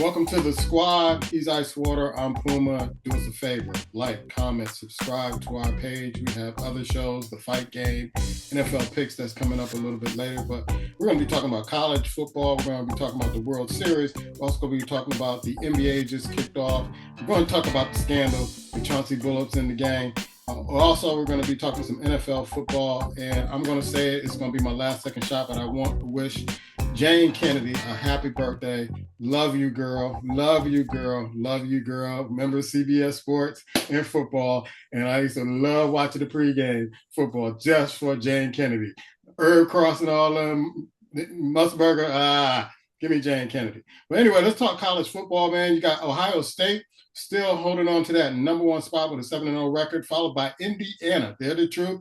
Welcome to the squad. He's Icewater. I'm Puma. Do us a favor. Like, comment, subscribe to our page. We have other shows, The Fight Game, NFL Picks that's coming up a little bit later. But we're going to be talking about college football. We're going to be talking about the World Series. We're also going to be talking about the NBA just kicked off. We're going to talk about the scandal with Chauncey Billups in the gang. Also, we're going to be talking some NFL football. And I'm going to say it's going to be my last second shot, but I want to wish Jane Kennedy a happy birthday. Love you, girl. Love you, girl. Love you, girl. Remember CBS Sports and football. And I used to love watching the pregame football just for Jane Kennedy. Herb Cross and all them, Musburger, give me Jane Kennedy. But anyway, let's talk college football, man. You got Ohio State still holding on to that number one spot with a 7-0 record, followed by Indiana. They're the truth,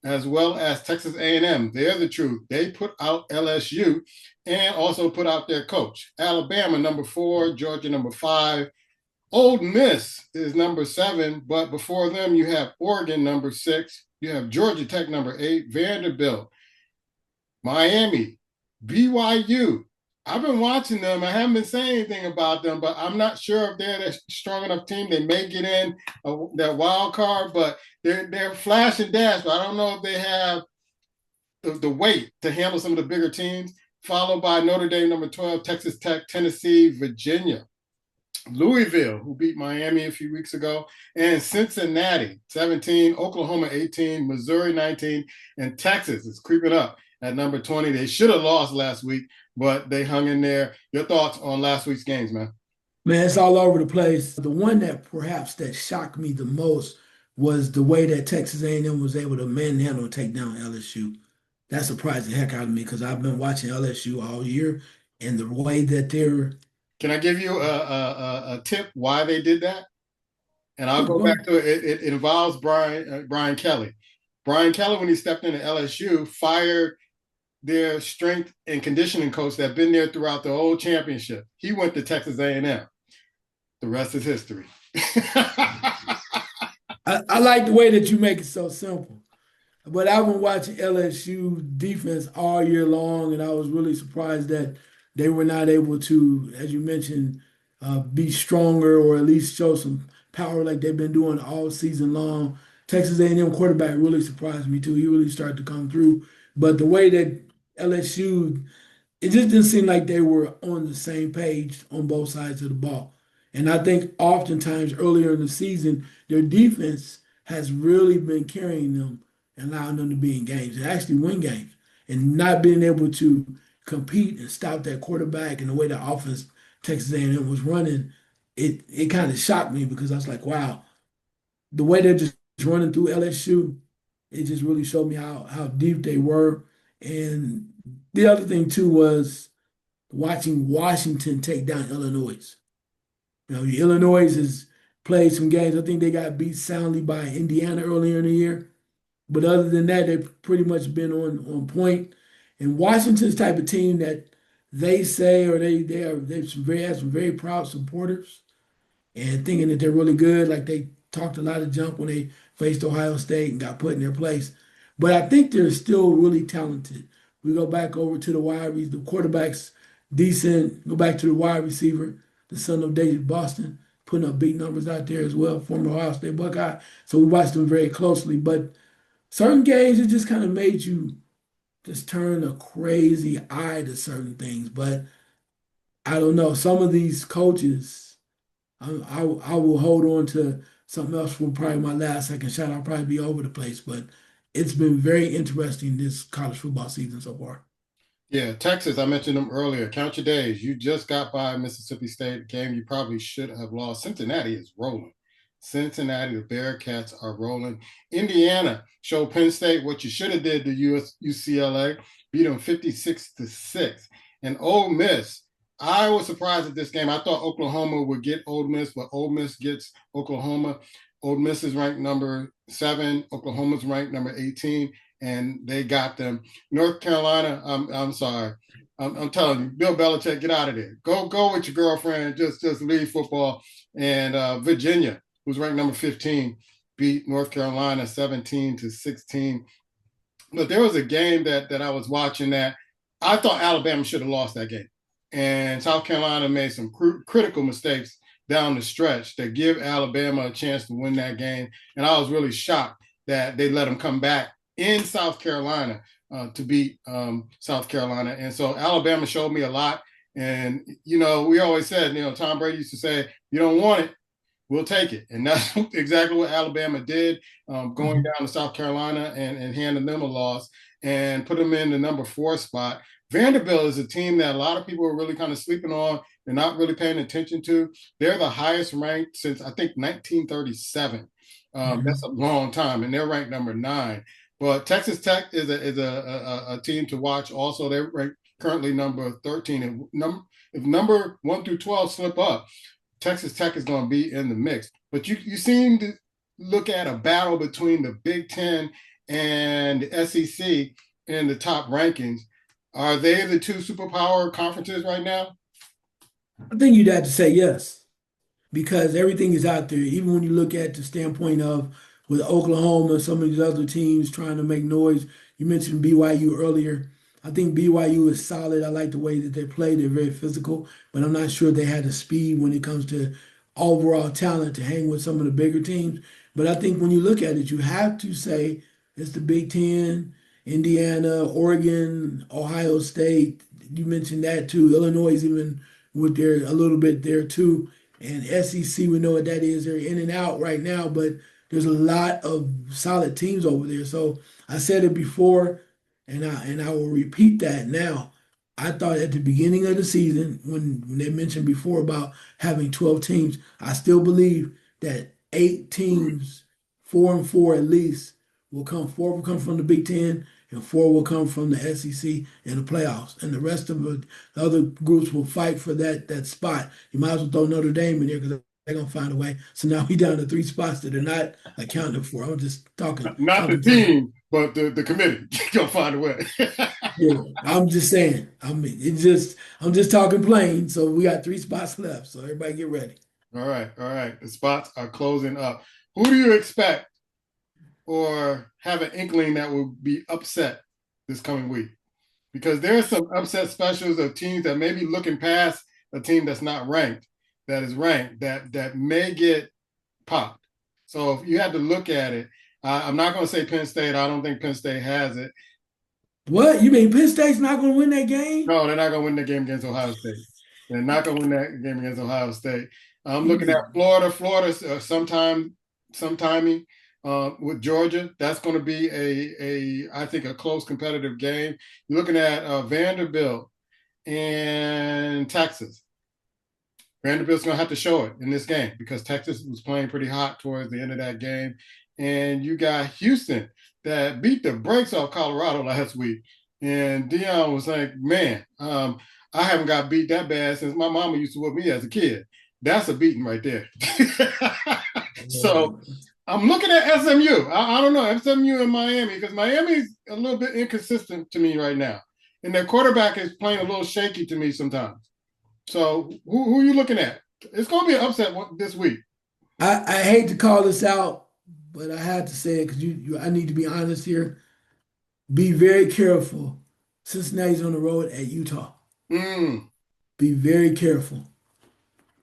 as well as Texas A&M. They're the truth. They put out LSU and also put out their coach. Alabama, number 4, Georgia, number 5. Ole Miss is number 7, but before them, you have Oregon, number 6. You have Georgia Tech, number 8, Vanderbilt, Miami, BYU. I've been watching them. I haven't been saying anything about them, but I'm not sure if they're a strong enough team. They may get in that wild card, but they're flash and dash. But I don't know if they have the weight to handle some of the bigger teams. Followed by Notre Dame, number 12, Texas Tech, Tennessee, Virginia, Louisville, who beat Miami a few weeks ago, and Cincinnati, 17, Oklahoma, 18, Missouri, 19, and Texas is creeping up at number 20. They should have lost last week, but they hung in there. Your thoughts on last week's games, man? Man, it's all over the place. The one that perhaps that shocked me the most was the way that Texas A&M was able to manhandle and take down LSU. That surprised the heck out of me because I've been watching LSU all year, and the way that they're Can I give you a tip why they did that? And I'll sure, go go back ahead. to it. It involves Brian Kelly. Brian Kelly, when he stepped into LSU, fired their strength and conditioning coach that had been there throughout the whole championship. He went to Texas A&M. The rest is history. I like the way that you make it so simple. But I've been watching LSU defense all year long, and I was really surprised that they were not able to, as you mentioned, be stronger or at least show some power like they've been doing all season long. Texas A&M quarterback really surprised me too. He really started to come through. But the way that LSU, it just didn't seem like they were on the same page on both sides of the ball. And I think oftentimes earlier in the season, their defense has really been carrying them and allowing them to be in games and actually win games and not being able to compete and stop that quarterback and the way the offense Texas A&M was running, it kind of shocked me because I was like, wow, the way they're just running through LSU, it just really showed me how deep they were. And the other thing too was watching Washington take down Illinois. You know, Illinois has played some games. I think they got beat soundly by Indiana earlier in the year. But other than that, they've pretty much been on point. And Washington's type of team that they say or they have some very proud supporters and thinking that they're really good. Like they talked a lot of junk when they faced Ohio State and got put in their place. But I think they're still really talented. We go back over to the quarterback's decent. Go back to the wide receiver, the son of David Boston, putting up big numbers out there as well, former Ohio State Buckeye. So we watched them very closely. But certain games, it just kind of made you just turn a crazy eye to certain things. But I don't know. Some of these coaches, I will hold on to something else for probably my last second shot. I'll probably be over the place, but it's been very interesting this college football season so far. Yeah, Texas, I mentioned them earlier. Count your days. You just got by Mississippi State, game you probably should have lost. Cincinnati is rolling. Cincinnati, the Bearcats are rolling. Indiana showed Penn State what you should have did to UCLA, beat them 56-6. And Ole Miss, I was surprised at this game. I thought Oklahoma would get Ole Miss, but Ole Miss gets Oklahoma. Ole Miss is ranked number 7. Oklahoma's ranked number 18, and they got them. North Carolina, I'm sorry. I'm telling you, Bill Belichick, get out of there. Go with your girlfriend. Just leave football. And Virginia, who's ranked number 15, beat North Carolina 17-16. But there was a game that I was watching that I thought Alabama should have lost that game. And South Carolina made some critical mistakes down the stretch that give Alabama a chance to win that game. And I was really shocked that they let them come back in South Carolina to beat South Carolina. And so Alabama showed me a lot. And, you know, we always said, you know, Tom Brady used to say, you don't want it, we'll take it. And that's exactly what Alabama did, going down to South Carolina and handing them a loss and put them in the number 4 spot. Vanderbilt is a team that a lot of people are really kind of sleeping on. They're not really paying attention to. They're the highest ranked since, I think, 1937. That's a long time, and they're ranked number 9. But Texas Tech is a team to watch also. They're ranked currently number 13. And if number 1 through 12 slip up, Texas Tech is going to be in the mix. But you seem to look at a battle between the Big Ten and the SEC in the top rankings. Are they the 2 superpower conferences right now? I think you'd have to say yes, because everything is out there. Even when you look at the standpoint of with Oklahoma, some of these other teams trying to make noise. You mentioned BYU earlier. I think BYU is solid. I like the way that they play. They're very physical, but I'm not sure they had the speed when it comes to overall talent to hang with some of the bigger teams. But I think when you look at it, you have to say it's the Big Ten, Indiana, Oregon, Ohio State. You mentioned that too. Illinois is even with their a little bit there too. And SEC, we know what that is. They're in and out right now, but there's a lot of solid teams over there. So I said it before, and I will repeat that now. I thought at the beginning of the season, when they mentioned before about having 12 teams, I still believe that 8 teams, 4 and 4 at least, will come. 4 will come from the Big Ten, and 4 will come from the SEC in the playoffs. And the rest of the other groups will fight for that spot. You might as well throw Notre Dame in there because they're gonna find a way. So now we down to 3 spots that are not accounted for. I'm just talking Not the common sense. team, but the committee. Gonna find a way. Yeah, I'm just saying. I mean, I'm just talking plain. So we got 3 spots left. So everybody get ready. All right, all right. The spots are closing up. Who do you expect or have an inkling that will be upset this coming week? Because there's some upset specials of teams that may be looking past a team that's not ranked, that is ranked, that may get popped. So if you had to look at it, I'm not going to say Penn State. I don't think Penn State has it. What? You mean Penn State's not going to win that game? No, they're not going to win the game against Ohio State. They're not going to win that game against Ohio State. I'm looking at Florida. Florida's sometiming with Georgia. That's going to be I think a close competitive game. You're looking at Vanderbilt and Texas. Vanderbilt's going to have to show it in this game because Texas was playing pretty hot towards the end of that game. And you got Houston that beat the brakes off Colorado last week. And Dion was like, man, I haven't got beat that bad since my mama used to whip me as a kid. That's a beating right there. So I'm looking at SMU. I don't know, SMU and Miami, because Miami's a little bit inconsistent to me right now. And their quarterback is playing a little shaky to me sometimes. So who are you looking at? It's going to be an upset this week. I hate to call this out, but I have to say it because I need to be honest here. Be very careful. Cincinnati's on the road at Utah. Be very careful.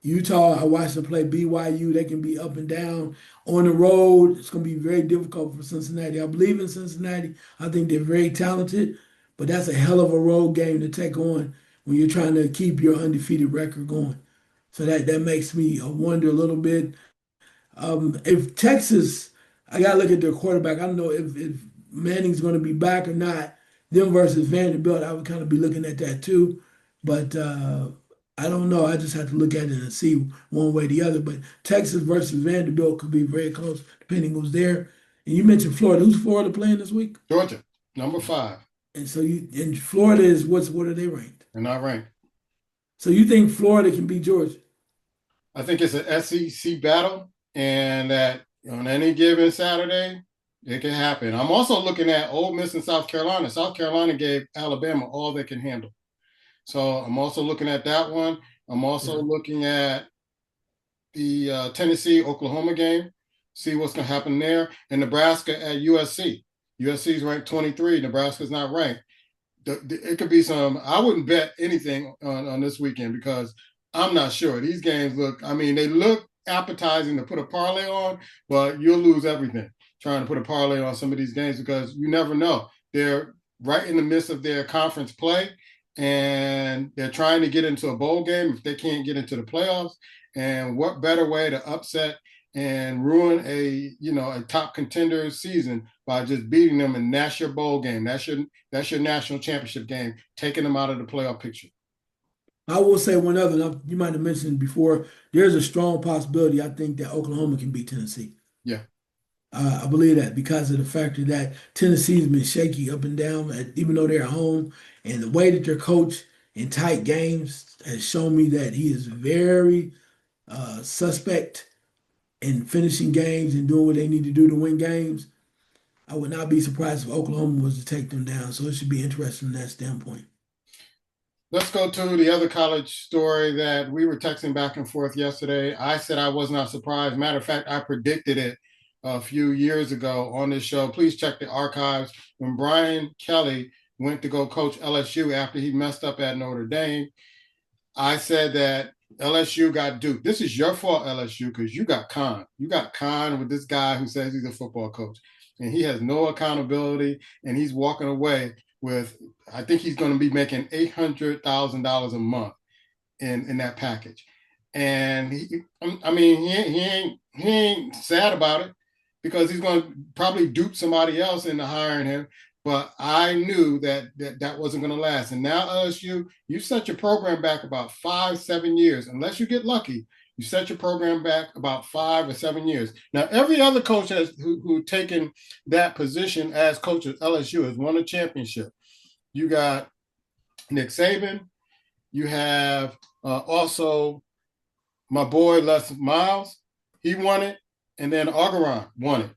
Utah, I watched them play BYU. They can be up and down on the road. It's going to be very difficult for Cincinnati. I believe in Cincinnati. I think they're very talented, but that's a hell of a road game to take on when you're trying to keep your undefeated record going. So that makes me wonder a little bit. If Texas, I got to look at their quarterback. I don't know if Manning's going to be back or not. Them versus Vanderbilt, I would kind of be looking at that too. But I don't know. I just have to look at it and see one way or the other. But Texas versus Vanderbilt could be very close, depending who's there. And you mentioned Florida. Who's Florida playing this week? Georgia, number 5. And so and Florida is what are they ranked? They're not ranked. So you think Florida can beat Georgia? I think it's an SEC battle, and that on any given Saturday, it can happen. I'm also looking at Ole Miss and South Carolina. South Carolina gave Alabama all they can handle. So I'm also looking at that one. I'm also looking at the Tennessee-Oklahoma game, see what's going to happen there, and Nebraska at USC. USC is ranked 23. Nebraska's not ranked. it could be some. I wouldn't bet anything on this weekend because I'm not sure. These games look. I mean, they look appetizing to put a parlay on, but you'll lose everything trying to put a parlay on some of these games because you never know. They're right in the midst of their conference play, and they're trying to get into a bowl game if they can't get into the playoffs. And what better way to upset and ruin a top contender season by just beating them, and that's your bowl game. That's your national championship game, taking them out of the playoff picture. I will say one other, you might have mentioned before, there's a strong possibility I think that Oklahoma can beat Tennessee. Yeah. I believe that because of the factor that Tennessee's been shaky up and down, even though they're at home, and the way that they're coached in tight games has shown me that he is very suspect in finishing games and doing what they need to do to win games. I would not be surprised if Oklahoma was to take them down. So it should be interesting from that standpoint. Let's go to the other college story that we were texting back and forth yesterday. I said I was not surprised. Matter of fact, I predicted it a few years ago on this show. Please check the archives. When Brian Kelly went to go coach LSU after he messed up at Notre Dame, I said that LSU got duped. This is your fault, LSU, because you got conned. You got conned with this guy who says he's a football coach, and he has no accountability, and he's walking away with, I think he's going to be making $800,000 a month in that package. And I mean, he ain't sad about it because he's going to probably dupe somebody else into hiring him. But I knew that wasn't going to last. And now LSU, you set your program back about 5-7 years, unless you get lucky. You set your program back about 5 or 7 years. Now, every other coach who taken that position as coach at LSU has won a championship. You got Nick Saban. You have also my boy Les Miles. He won it. And then Orgeron won it.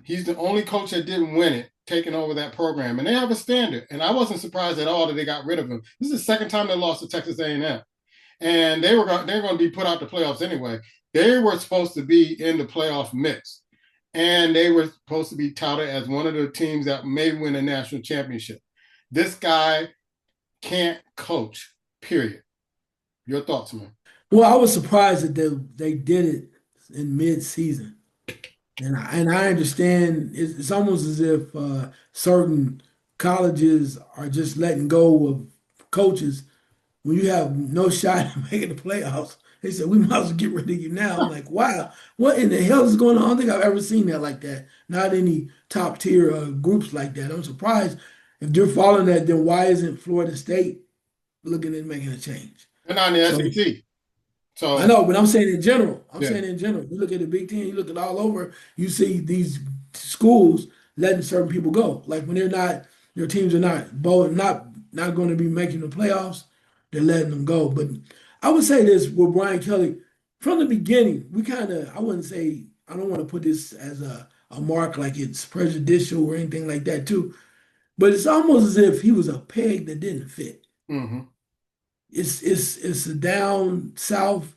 He's the only coach that didn't win it, taking over that program. And they have a standard. And I wasn't surprised at all that they got rid of him. This is the second time they lost to Texas A&M. And they're going to be put out the playoffs anyway. They were supposed to be in the playoff mix. And they were supposed to be touted as one of the teams that may win a national championship. This guy can't coach, period. Your thoughts, man? Well, I was surprised that they did it in mid-season. And I understand it's almost as if certain colleges are just letting go of coaches when you have no shot at making the playoffs. They said we might as well get rid of you now. I'm like, wow, what in the hell is going on? I don't think I've ever seen that like that. Not any top tier groups like that. I'm surprised if they're following that. Then why isn't Florida State looking at making a change? They're not in the So SEC. I So, know, but I'm saying in general. I'm yeah. saying in general. You look at the Big Ten, you look at all over, you see these schools letting certain people go. Like when they're not, their teams are not going to be making the playoffs, they're letting them go. But I would say this with Brian Kelly, from the beginning, we kind of, I wouldn't say, I don't want to put this as a mark like it's prejudicial or anything like that too. But it's almost as if he was a peg that didn't fit. Mm-hmm. It's a down south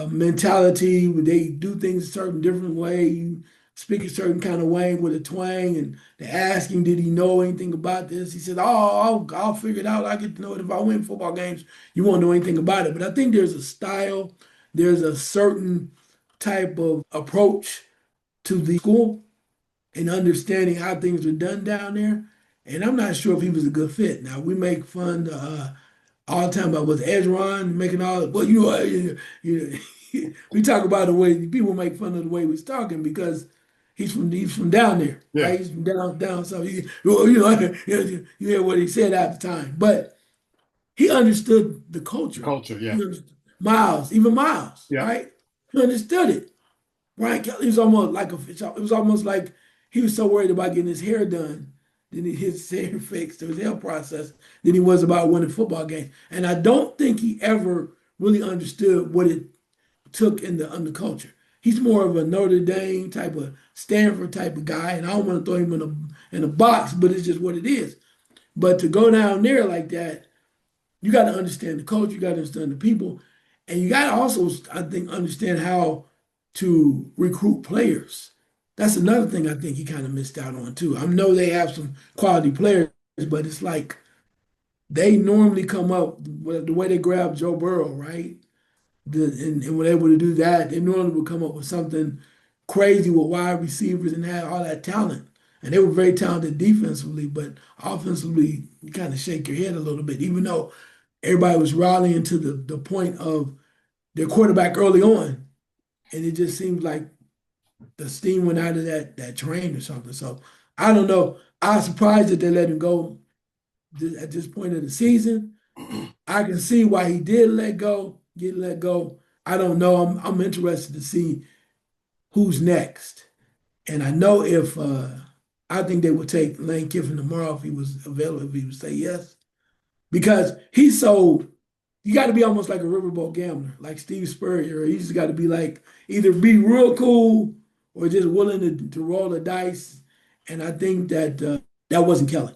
mentality where they do things a certain different way. You speak a certain kind of way with a twang, and they ask him, "Did he know anything about this?" He said, "Oh, I'll figure it out. I get to know it if I win football games. You won't know anything about it." But I think there's a style, there's a certain type of approach to the school and understanding how things are done down there. And I'm not sure if he was a good fit. Now we make fun all the time about what's Edgeron making all, but we talk about the way people make fun of the way he's talking because he's from down there, Yeah. right? He's from down south. You hear what he said at the time, but he understood the culture. Culture, He yeah. understood Miles, Yeah. right? He understood it. Brian Kelly was almost like it was almost like he was so worried about getting his hair done, then his hair fixed or his hair processed, than he was about winning football games. And I don't think he ever really understood what it took in the culture. He's more of a Notre Dame type of Stanford type of guy, and I don't want to throw him in a box, but it's just what it is. But to go down there like that, you got to understand the culture, you got to understand the people, and you got to also, I think, understand how to recruit players. That's another thing I think he kind of missed out on too. I know they have some quality players, but it's like they normally come up with the way they grab Joe Burrow, right? And were able to do that, they normally would come up with something crazy with wide receivers and had all that talent. And they were very talented defensively, but offensively, you kind of shake your head a little bit, even though everybody was rallying to the point of their quarterback early on. And it just seems like the steam went out of that train or something. So I don't know. I was surprised that they let him go at this point of the season. I can see why he did get let go. I don't know. I'm interested to see who's next. And I know if I think they would take Lane Kiffin tomorrow if he was available, if he would say yes. Because he's so you got to be almost like a riverboat gambler, like Steve Spurrier. You just got to be like either be real cool or just willing to roll the dice. And I think that that wasn't Kelly.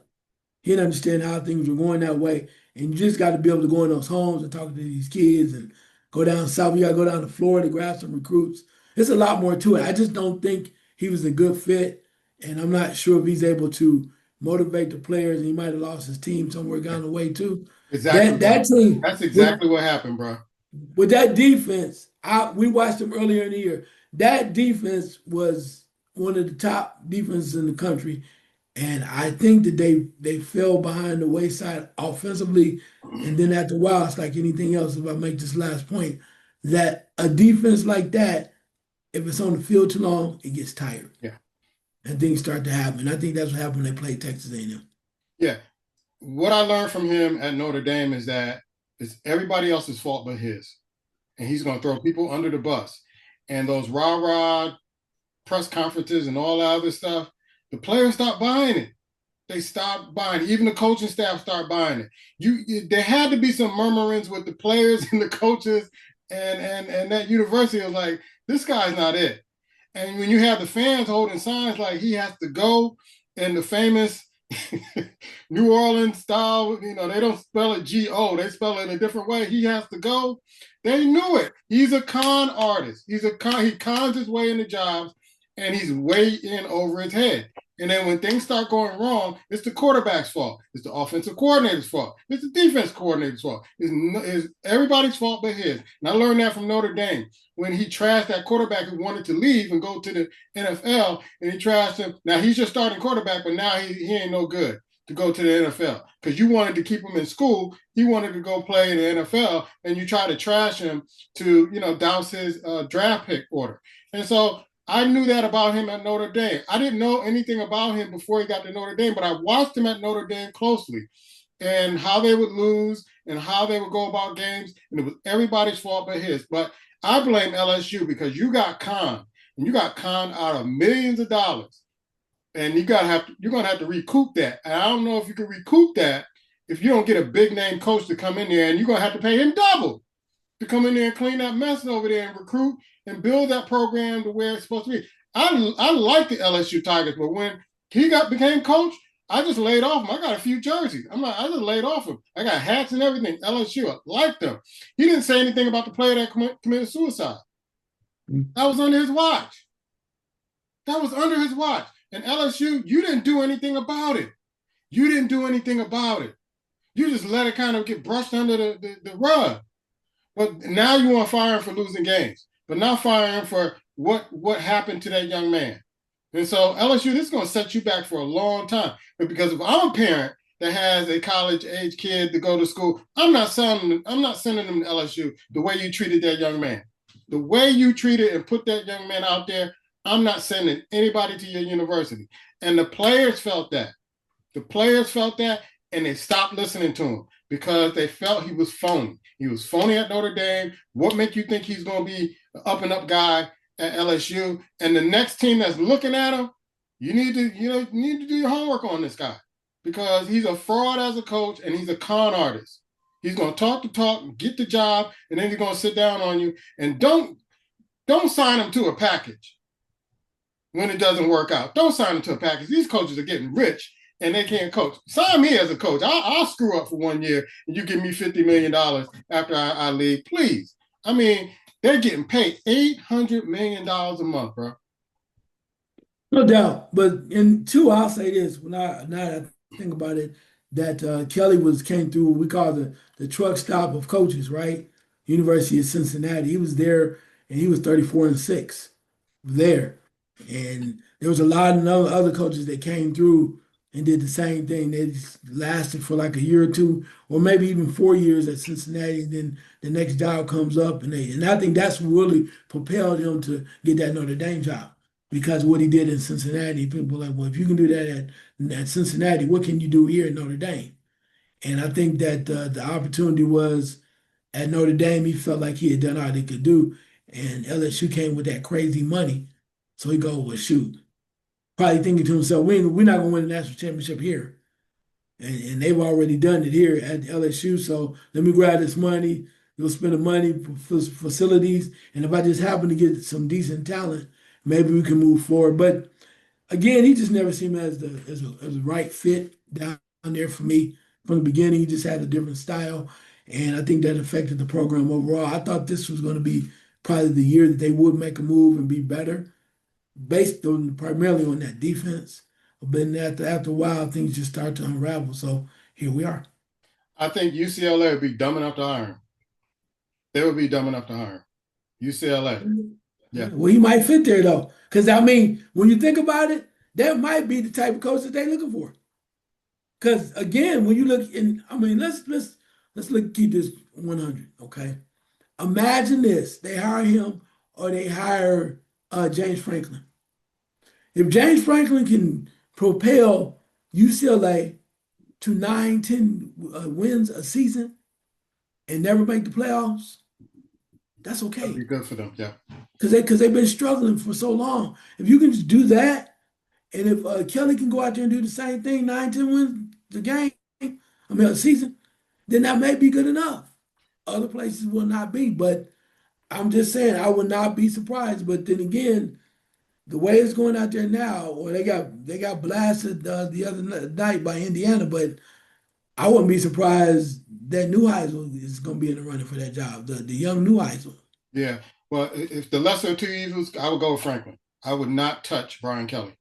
He didn't understand how things were going that way. And you just got to be able to go in those homes and talk to these kids and go down south. You got to go down to Florida, grab some recruits. There's a lot more to it. I just don't think he was a good fit. And I'm not sure if he's able to motivate the players. And he might have lost his team somewhere down the way too. Exactly, That bro. team That's exactly what happened, bro. with that defense, we watched them earlier in the year. That defense was one of the top defenses in the country. And I think that they fell behind the wayside offensively. And then after a while, it's like anything else, if I make this last point, that a defense like that, if it's on the field too long, it gets tired. Yeah. And things start to happen. I think that's what happened when they played Texas A&M. Yeah. What I learned from him at Notre Dame is that it's everybody else's fault but his. And he's going to throw people under the bus. And those rah-rah press conferences and all that other stuff, the players stopped buying it. They stopped buying it. Even the coaching staff started buying it. There had to be some murmurings with the players and the coaches and that university was like, this guy's not it. And when you have the fans holding signs like he has to go, and the famous New Orleans style, they don't spell it G-O, they spell it a different way. He has to go. They knew it. He's a con artist. He cons his way into jobs, and he's way in over his head. And then when things start going wrong, it's the quarterback's fault. It's the offensive coordinator's fault. It's the defense coordinator's fault. It's everybody's fault but his. And I learned that from Notre Dame when he trashed that quarterback who wanted to leave and go to the NFL, and he trashed him. Now he's your starting quarterback, but now he ain't no good to go to the NFL because you wanted to keep him in school. He wanted to go play in the NFL, and you try to trash him to douse his draft pick order. And so I knew that about him at Notre Dame. I didn't know anything about him before he got to Notre Dame, but I watched him at Notre Dame closely and how they would lose and how they would go about games. And it was everybody's fault but his. But I blame LSU because you got conned, and you got conned out of millions of dollars. And you're going to have to recoup that. And I don't know if you can recoup that if you don't get a big name coach to come in there, and you're going to have to pay him double to come in there and clean that mess over there and recruit and build that program to where it's supposed to be. I like the LSU Tigers, but when he became coach, I just laid off him. I got a few jerseys. I just laid off him. I got hats and everything. LSU, I liked them. He didn't say anything about the player that committed suicide. That was under his watch. That was under his watch. And LSU, you didn't do anything about it. You didn't do anything about it. You just let it kind of get brushed under the rug. But now you want to fire him for losing games. But now fire him for what happened to that young man. And so LSU, this is going to set you back for a long time. But because if I'm a parent that has a college-age kid to go to school, I'm not sending them to LSU the way you treated that young man. The way you treated and put that young man out there, I'm not sending anybody to your university. And the players felt that. The players felt that, and they stopped listening to him because they felt he was phony. He was phony at Notre Dame. What make you think he's going to be an up-and-up guy at LSU? And the next team that's looking at him, you need to do your homework on this guy because he's a fraud as a coach, and he's a con artist. He's going to talk the talk, get the job, and then he's going to sit down on you. And don't sign him to a package when it doesn't work out. Don't sign him to a package. These coaches are getting rich, and they can't coach. Sign me as a coach. I'll screw up for 1 year, and you give me $50 million after I leave. Please. I mean, they're getting paid $800 million a month, bro. No doubt. But in two, I'll say this. Now that I think about it, that Kelly came through what we call the truck stop of coaches, right? University of Cincinnati. He was there and he was 34-6 there. And there was a lot of other coaches that came through and did the same thing. They just lasted for like a year or two, or maybe even 4 years at Cincinnati. And then the next job comes up, and I think that's what really propelled him to get that Notre Dame job because of what he did in Cincinnati. People were like, well, if you can do that at Cincinnati, what can you do here at Notre Dame? And I think that the opportunity was at Notre Dame. He felt like he had done all he could do, and LSU came with that crazy money. So he goes, well, shoot, probably thinking to himself, we're not going to win the national championship here. And they've already done it here at LSU. So let me grab this money, go spend the money for facilities. And if I just happen to get some decent talent, maybe we can move forward. But again, he just never seemed as a right fit down there for me from the beginning. He just had a different style. And I think that affected the program overall. I thought this was going to be probably the year that they would make a move and be better based on primarily on that defense. But then after a while, things just start to unravel. So here we are. I think UCLA would be dumb enough to hire him. They would be dumb enough to hire him. UCLA. Yeah. Well, he might fit there though, because I mean, when you think about it, that might be the type of coach that they're looking for. Because again, when you look in, I mean, let's look keep this 100. Okay, imagine this: they hire him or they hire James Franklin. If James Franklin can propel UCLA to 9, 10 wins a season and never make the playoffs, that's That'd okay. be good for them. Yeah. Because they've been struggling for so long. If you can just do that, and if Kelly can go out there and do the same thing, 9, 10 wins the game, I mean a season, then that may be good enough. Other places will not be, but I'm just saying I would not be surprised. But then again, the way it's going out there now, or they got blasted the other night by Indiana, but I wouldn't be surprised that Neuheisel is going to be in the running for that job, the young Neuheisel. Yeah. Well, if the lesser of two evils, I would go with Franklin. I would not touch Brian Kelly.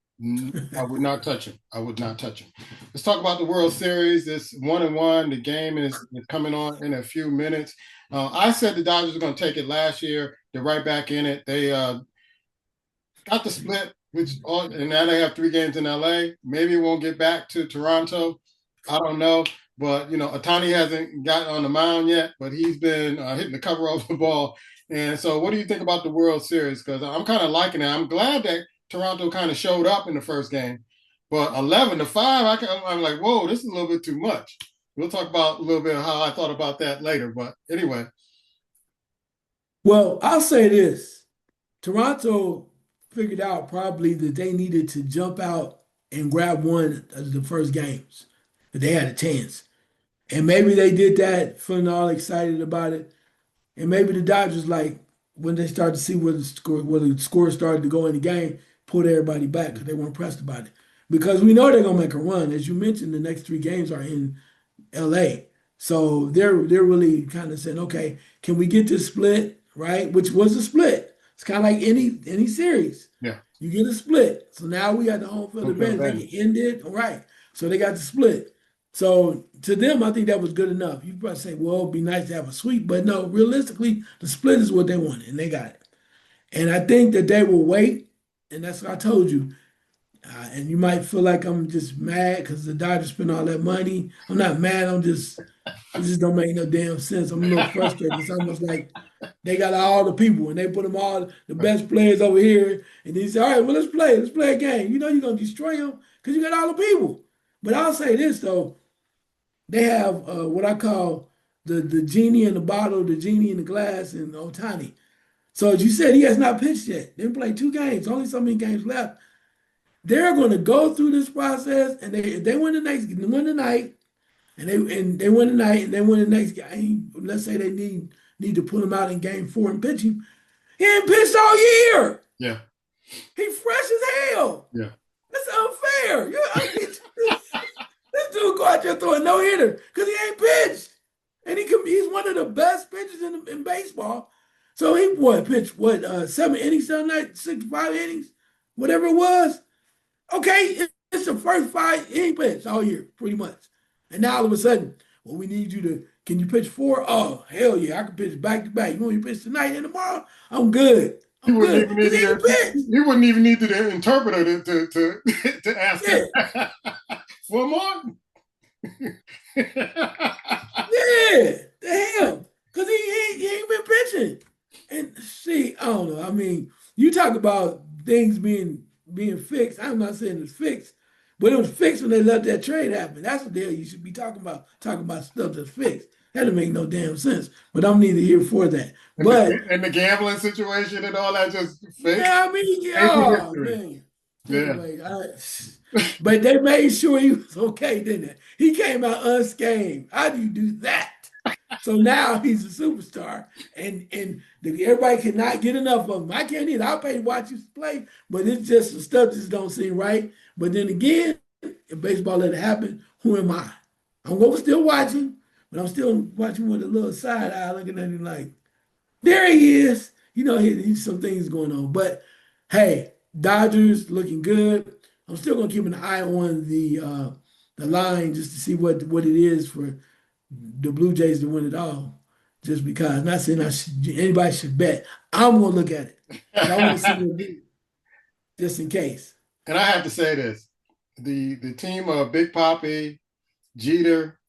I would not touch him. I would not touch him. Let's talk about the World Series. It's 1-1. The game is coming on in a few minutes. I said the Dodgers are going to take it last year. They're right back in it. They got the split, and now they have 3 games in LA. Maybe it won't get back to Toronto. I don't know. But, Otani hasn't gotten on the mound yet, but he's been hitting the cover of the ball. And so what do you think about the World Series? Because I'm kind of liking it. I'm glad that Toronto kind of showed up in the first game. But 11-5, I'm like, whoa, this is a little bit too much. We'll talk about a little bit of how I thought about that later. But anyway. Well, I'll say this. Toronto figured out probably that they needed to jump out and grab one of the first games that they had a chance. And maybe they did that, feeling all excited about it. And maybe the Dodgers, like when they started to see where the score started to go in the game, pulled everybody back because they weren't pressed about it. Because we know they're gonna make a run. As you mentioned, the next 3 games are in LA. So they're really kind of saying, okay, can we get this split, right? Which was a split. It's kind of like any series. Yeah. You get a split. So now we got the home field advantage. They can end it. All right. So they got the split. So to them, I think that was good enough. You probably say, well, it'd be nice to have a sweep, but no, realistically, the split is what they wanted, and they got it. And I think that they will wait, and that's what I told you. And you might feel like I'm just mad because the Dodgers spent all that money. I'm not mad. It just don't make no damn sense. I'm a little frustrated. It's almost like they got all the people and they put them all the best players over here. And they say, all right, well, let's play. Let's play a game. You know you're gonna destroy them because you got all the people. But I'll say this though, they have what I call the genie in the bottle, the genie in the glass, and Otani. So as you said, he has not pitched yet. They played 2 games, only so many games left. They're going to go through this process, and they win the next, win the night, and they win the night, and they win the next game. Let's say they need to put him out in game 4 and pitch him. He ain't pitched all year. Yeah. He fresh as hell. Yeah. That's unfair. This dude go out there throwing no hitter because he ain't pitched, and he's one of the best pitchers in baseball. So he pitched 7 innings that night, 5 innings, whatever it was. Okay, it's the first 5 he ain't pitched all year, pretty much. And now all of a sudden, well, we need you to, can you pitch four? Oh, hell yeah, I can pitch back to back. You want me to pitch tonight and tomorrow? I'm good. He I'm wouldn't good. even Because need he to. can pitch. He wouldn't even need the interpreter to ask him Yeah, for more. yeah, the hell. Because he ain't been pitching. And see, I don't know. I mean, you talk about things being fixed. I'm not saying it's fixed, but it was fixed when they let that trade happen. That's what the hell you should be talking about. Talking about stuff that's fixed. That don't make no damn sense. But I'm neither here for that. But And the gambling situation and all that just fixed. yeah, I mean, yeah, Paper oh history. man. Yeah. Anyway, but they made sure he was okay, didn't they? He came out unscathed. How do you do that? So now he's a superstar, and everybody cannot get enough of him. I can't either. I'll pay to watch him play, but it's just the stuff just don't seem right. But then again, if baseball let it happen, who am I? I'm going to still watching, but I'm still watching with a little side eye, looking at him like, there he is. You know, he's some things going on. But hey, Dodgers looking good. I'm still gonna keep an eye on the line just to see what it is for the Blue Jays to win it all. Just because, not saying anybody should bet. I'm gonna look at it because I want to see what it is, just in case. And I have to say this: the team of Big Papi, Jeter,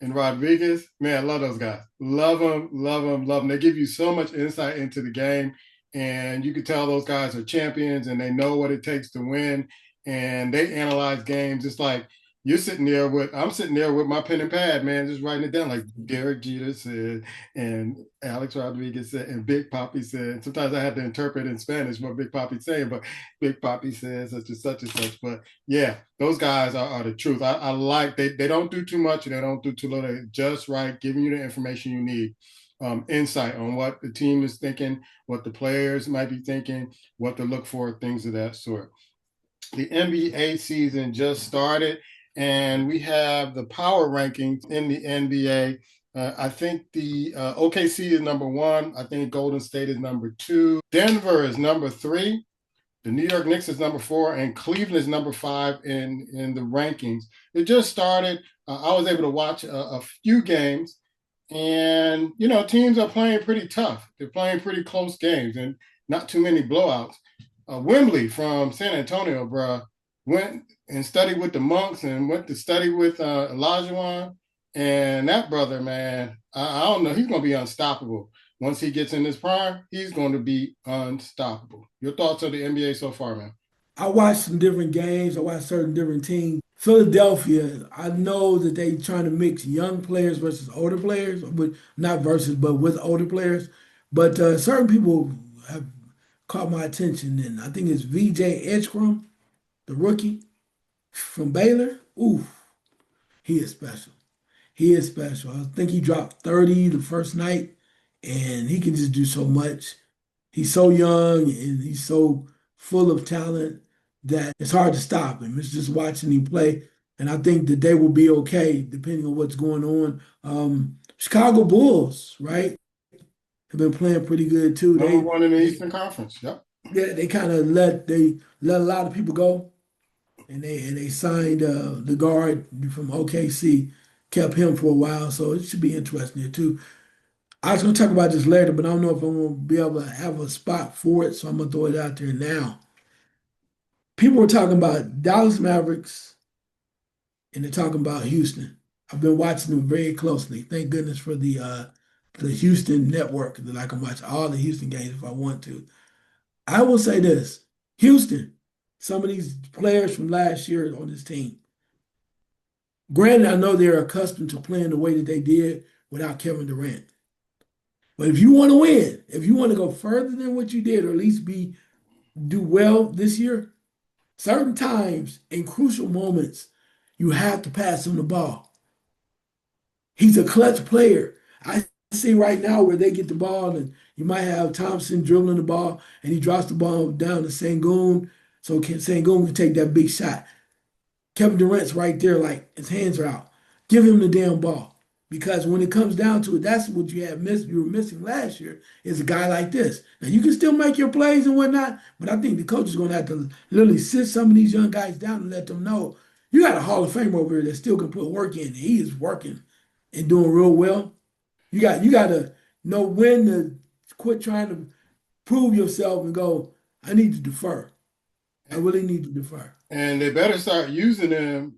and Rodriguez, man, I love those guys. Love them, love them, love them. They give you so much insight into the game, and you can tell those guys are champions and they know what it takes to win. And they analyze games. It's like I'm sitting there with my pen and pad, man, just writing it down. Like Derek Jeter said, and Alex Rodriguez said, and Big Papi said. Sometimes I have to interpret in Spanish what Big Papi's saying, but Big Papi says such and such and such. But yeah, those guys are the truth. I like they don't do too much and they don't do too little. They're just right, giving you the information you need. Insight on what the team is thinking, what the players might be thinking, what to look for, things of that sort. The NBA season just started, and we have the power rankings in the NBA. I think the OKC is number one. I think Golden State is number two. Denver is number three. The New York Knicks is number four, and Cleveland is number five in the rankings. It just started. I was able to watch a few games, and teams are playing pretty tough. They're playing pretty close games, and not too many blowouts. Wembley from San Antonio, bro, went and studied with the monks and went to study with Olajuwon. And that brother, man, I don't know. He's going to be unstoppable. Once he gets in his prime, he's going to be unstoppable. Your thoughts on the NBA so far, man? I watched some different games. I watched certain different teams. Philadelphia, I know that they trying to mix young players versus older players, but not versus, but with older players. But certain people have caught my attention, and I think it's VJ Edgecombe, the rookie from Baylor. Ooh, he is special. He is special. I think he dropped 30 the first night, and he can just do so much. He's so young and he's so full of talent that it's hard to stop him. It's just watching him play. And I think that they will be okay depending on what's going on. Chicago Bulls, right, have been playing pretty good too. Number one in the They Eastern Conference. Yep. they kind of let a lot of people go, and they signed the guard from OKC, kept him for a while, so it should be interesting here too. I was gonna talk about this later, but I don't know if I'm gonna be able to have a spot for it, so I'm gonna throw it out there now. People were talking about Dallas Mavericks and they're talking about Houston. I've been watching them very closely. Thank goodness for the Houston network that I can watch all the Houston games if I want to. I will say this: Houston, some of these players from last year on this team. Granted, I know they're accustomed to playing the way that they did without Kevin Durant. But if you want to win, if you want to go further than what you did, or at least do well this year, certain times in crucial moments, you have to pass him the ball. He's a clutch player. I see right now where they get the ball, and you might have Thompson dribbling the ball, and he drops the ball down to Sengun, so Sengun can take that big shot. Kevin Durant's right there, like his hands are out. Give him the damn ball. Because when it comes down to it, that's what you were missing last year is a guy like this. Now you can still make your plays and whatnot, but I think the coach is gonna have to literally sit some of these young guys down and let them know you got a Hall of Famer over here that still can put work in. He is working and doing real well. You got to know when to quit trying to prove yourself and go, I need to defer. I really need to defer. And they better start using him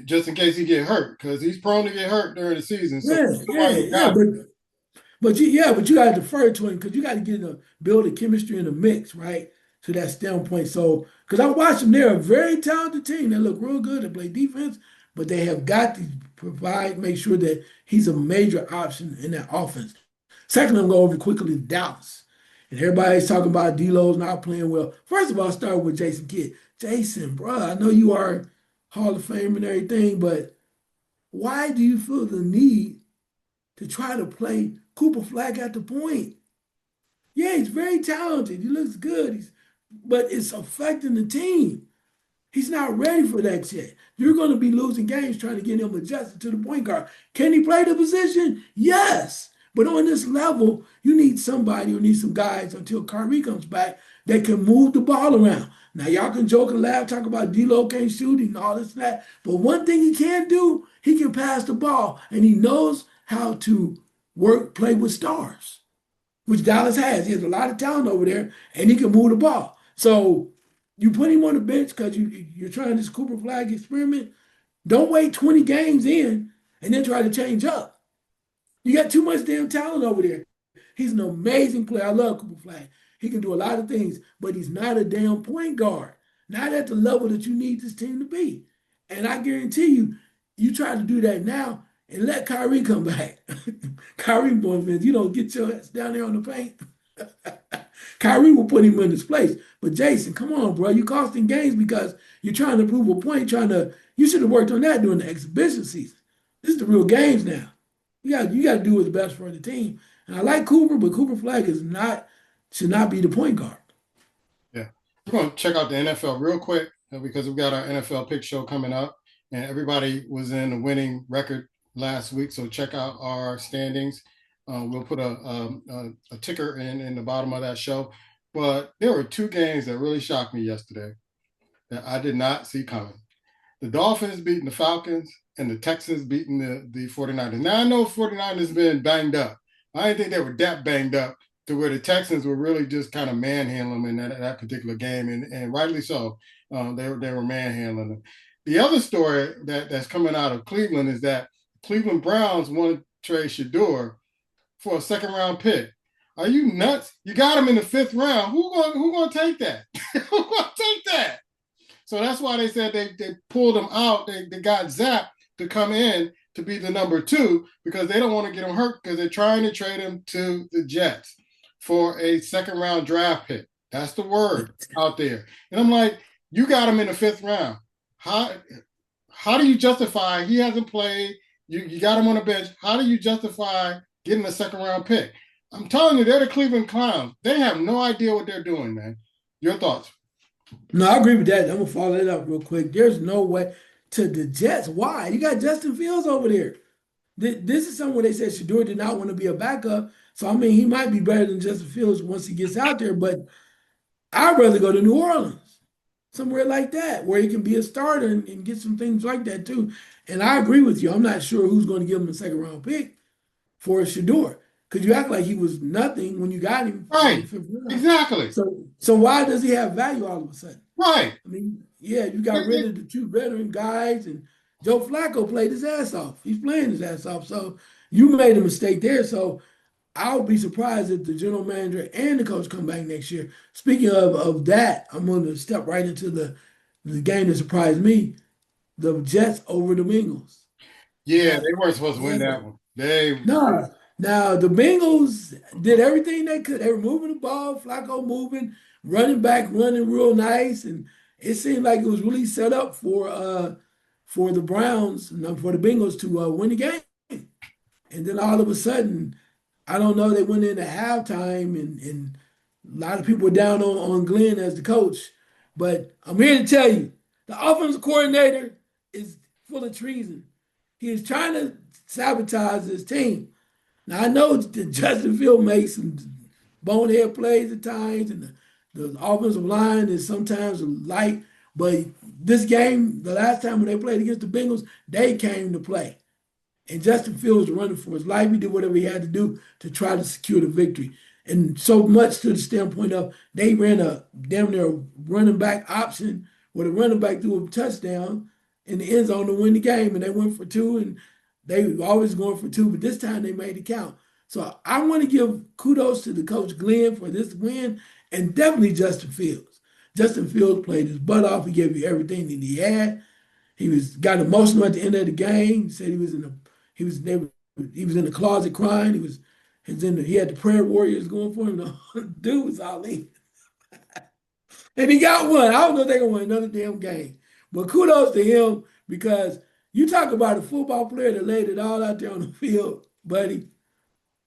just in case he get hurt because he's prone to get hurt during the season. So Yeah, yeah, somebody yeah. got But you got to defer to him because you got to get in a build a chemistry in the mix, right? To that standpoint. So, because I watched them, they're a very talented team. They look real good. They play defense, but they have got to provide, make sure that he's a major option in that offense. Second, I'm going over quickly to Dallas. And everybody's talking about D'Lo's not playing well. First of all, I'll start with Jason Kidd. Jason, bro, I know you are Hall of Fame and everything, but why do you feel the need to try to play Cooper Flag at the point? Yeah, he's very talented. He looks good. But it's affecting the team. He's not ready for that yet. You're going to be losing games trying to get him adjusted to the point guard. Can he play the position? Yes. But on this level, you need somebody or need some guys until Kyrie comes back that can move the ball around. Now, y'all can joke and laugh, talk about D'Lo can't shoot and all this and that. But one thing he can do, he can pass the ball, and he knows how to play with stars, which Dallas has. He has a lot of talent over there, and he can move the ball. So you put him on the bench because you're trying this Cooper Flag experiment. Don't wait 20 games in and then try to change up. You got too much damn talent over there. He's an amazing player. I love Cooper Flag. He can do a lot of things, but he's not a damn point guard. Not at the level that you need this team to be. And I guarantee you, you try to do that now and let Kyrie come back. Kyrie, boy, man, you don't get your ass down there on the paint. Kyrie will put him in his place. But Jason, come on, bro. You costing games because you're trying to prove a point, you should have worked on that during the exhibition season. This is the real games now. You got to do what's best for the team. And I like Cooper, but Cooper Flag should not be the point guard. Yeah. We're going to check out the NFL real quick because we've got our NFL pick show coming up. And everybody was in a winning record last week. So check out our standings. We'll put a ticker in the bottom of that show. But there were two games that really shocked me yesterday that I did not see coming. The Dolphins beating the Falcons and the Texans beating the 49ers. Now, I know 49ers been banged up. I didn't think they were that banged up to where the Texans were really just kind of manhandling them in that particular game, and rightly so. They were manhandling them. The other story that's coming out of Cleveland is that Cleveland Browns want to trade Shedeur for a second-round pick. Are you nuts? You got him in the fifth round. Who gonna take that? Who gonna take that? So that's why they said they pulled him out. They got Zap to come in to be the number 2 because they don't want to get him hurt because they're trying to trade him to the Jets for a second-round draft pick. That's the word out there. And I'm like, you got him in the fifth round. How do you justify he hasn't played? You got him on the bench. How do you justify getting a second-round pick? I'm telling you, they're the Cleveland Clowns. They have no idea what they're doing, man. Your thoughts? No, I agree with that. I'm going to follow that up real quick. There's no way to the Jets. Why? You got Justin Fields over there. This is something where they said Shedeur did not want to be a backup. So, I mean, he might be better than Justin Fields once he gets out there, but I'd rather go to New Orleans, somewhere like that, where he can be a starter and get some things like that too. And I agree with you. I'm not sure who's going to give him a second round pick for Shedeur because you act like he was nothing when you got him. Right. Exactly. So why does he have value all of a sudden? Right. I mean, yeah, you got rid of the 2 veteran guys, and Joe Flacco played his ass off. He's playing his ass off. So you made a mistake there. So I'll be surprised if the general manager and the coach come back next year. Speaking of that, I'm going to step right into the game that surprised me, the Jets over the Bengals. Yeah, they weren't supposed to win that one. No. Now, the Bengals did everything they could. They were moving the ball, Flacco moving, running back, running real nice. And it seemed like it was really set up for the Browns, for the Bengals to win the game. And then all of a sudden, I don't know, they went into halftime and a lot of people were down on Glenn as the coach. But I'm here to tell you, the offensive coordinator is full of treason. He is trying to sabotage his team. Now, I know that Justin Field makes some bonehead plays at times, and the offensive line is sometimes light But this game, the last time when they played against the Bengals, they came to play. And Justin Fields was running for his life. He did whatever he had to do to try to secure the victory. And so much to the standpoint of they ran a damn near running back option where the running back threw a touchdown in the end zone to win the game. And they went for two, and they were always going for two, but this time they made it count. So I want to give kudos to the coach Glenn for this win and definitely Justin Fields. Justin Fields played his butt off. He gave you everything that he had. He was got emotional at the end of the game. He said he was there, he was in the closet crying. He had the prayer warriors going for him. The dude was all in. And he got one. I don't know if they're gonna win another damn game. But kudos to him because you talk about a football player that laid it all out there on the field, buddy.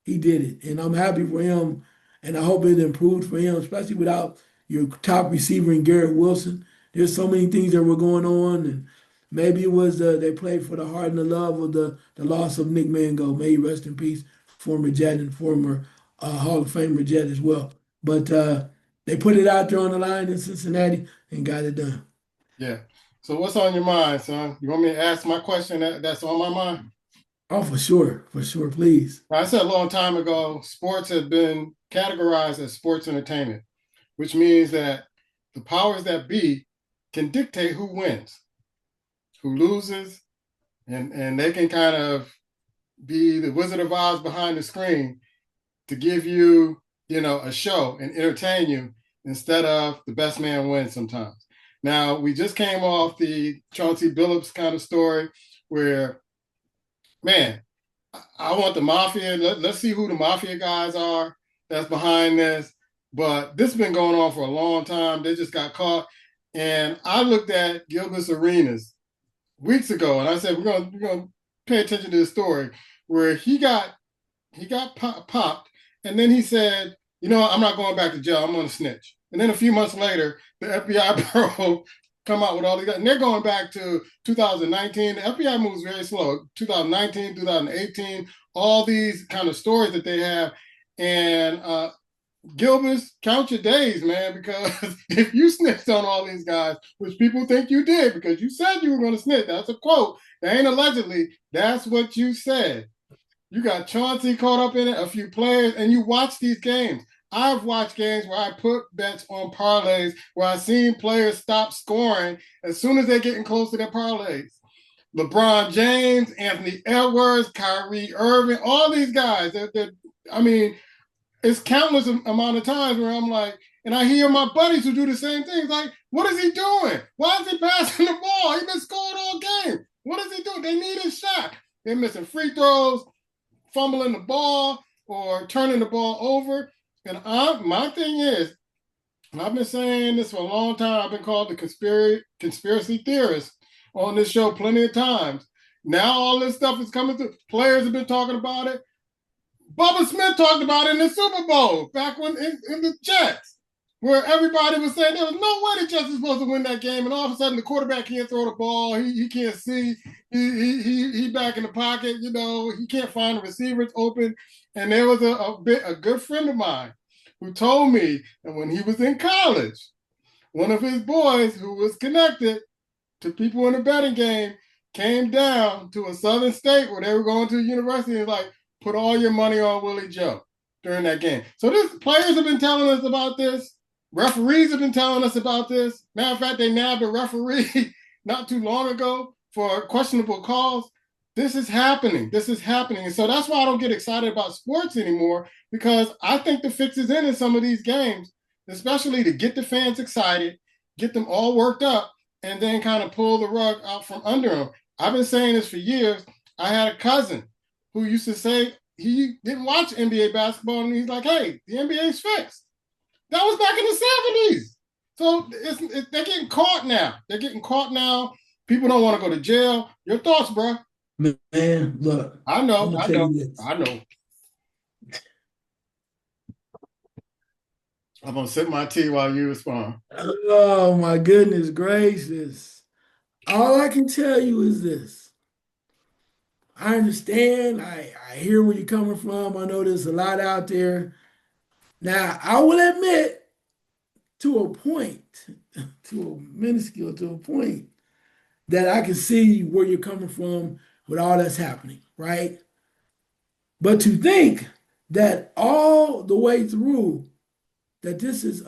He did it. And I'm happy for him. And I hope it improved for him, especially without your top receiver in Garrett Wilson. There's so many things that were going on. And maybe it was they played for the heart and the love of the loss of Nick Mango. May he rest in peace, former Jet and former Hall of Famer Jet as well. But they put it out there on the line in Cincinnati and got it done. Yeah. So what's on your mind, son? You want me to ask my question that's on my mind? Oh, for sure, please. Now, I said a long time ago, sports have been categorized as sports entertainment, which means that the powers that be can dictate who wins, who loses, and they can kind of be the Wizard of Oz behind the screen to give you, a show and entertain you instead of the best man wins sometimes. Now, we just came off the Chauncey Billups kind of story where, man, I want the mafia. Let's see who the mafia guys are that's behind this. But this has been going on for a long time. They just got caught. And I looked at Gilbert Arenas weeks ago, and I said, we're gonna pay attention to this story where he got popped, and then he said, I'm not going back to jail. I'm going to snitch. And then a few months later, the FBI bureau come out with all these guys, and they're going back to 2019. The FBI moves very slow. 2019, 2018, all these kind of stories that they have. And Gilbert, count your days, man, because if you snitched on all these guys, which people think you did because you said you were going to snitch, that's a quote. That ain't allegedly. That's what you said. You got Chauncey caught up in it, a few players, and you watch these games. I've watched games where I put bets on parlays where I've seen players stop scoring as soon as they're getting close to their parlays. LeBron James, Anthony Edwards, Kyrie Irving, all these guys. I mean, it's countless amount of times where I'm like, and I hear my buddies who do the same thing. Like, what is he doing? Why is he passing the ball? He's been scoring all game. What is he doing? They need a shot. They're missing free throws, fumbling the ball, or turning the ball over. And my thing is, and I've been saying this for a long time, I've been called the conspiracy theorist on this show plenty of times. Now all this stuff is coming through. Players have been talking about it. Bubba Smith talked about it in the Super Bowl back when in the Jets, where everybody was saying there was no way the Jets were supposed to win that game, and all of a sudden the quarterback can't throw the ball, he can't see, he back in the pocket, he can't find the receivers open. And there was a good friend of mine who told me that when he was in college, one of his boys who was connected to people in the betting game came down to a southern state where they were going to a university and was like, put all your money on Willie Joe during that game. So players have been telling us about this. Referees have been telling us about this. Matter of fact, they nabbed a referee not too long ago for questionable calls. This is happening. And so that's why I don't get excited about sports anymore, because I think the fix is in some of these games, especially to get the fans excited, get them all worked up, and then kind of pull the rug out from under them. I've been saying this for years. I had a cousin who used to say he didn't watch NBA basketball, and he's like, hey, the NBA's fixed. That was back in the 70s. So they're getting caught now. People don't want to go to jail. Your thoughts, bro? Man, look. I know. I'm going to sip my tea while you respond. Oh, my goodness gracious. All I can tell you is this. I understand. I hear where you're coming from. I know there's a lot out there. Now, I will admit, to a point, to a minuscule, to a point that I can see where you're coming from with all that's happening, right? But to think that all the way through that this is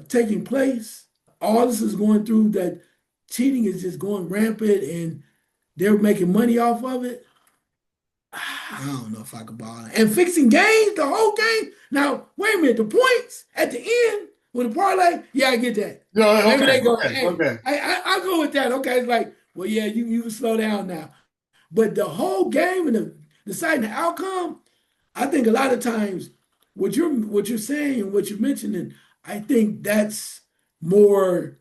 taking place, all this is going through, that cheating is just going rampant and they're making money off of it. I don't know if I could buy it. And fixing games, the whole game. Now, wait a minute, the points at the end with the parlay, yeah, I get that. No, Maybe okay, they go, okay, hey, okay. I go with that. Okay, it's like, well, yeah, you can slow down now. But the whole game and deciding the outcome, I think a lot of times what you're saying and what you're mentioning, I think that's more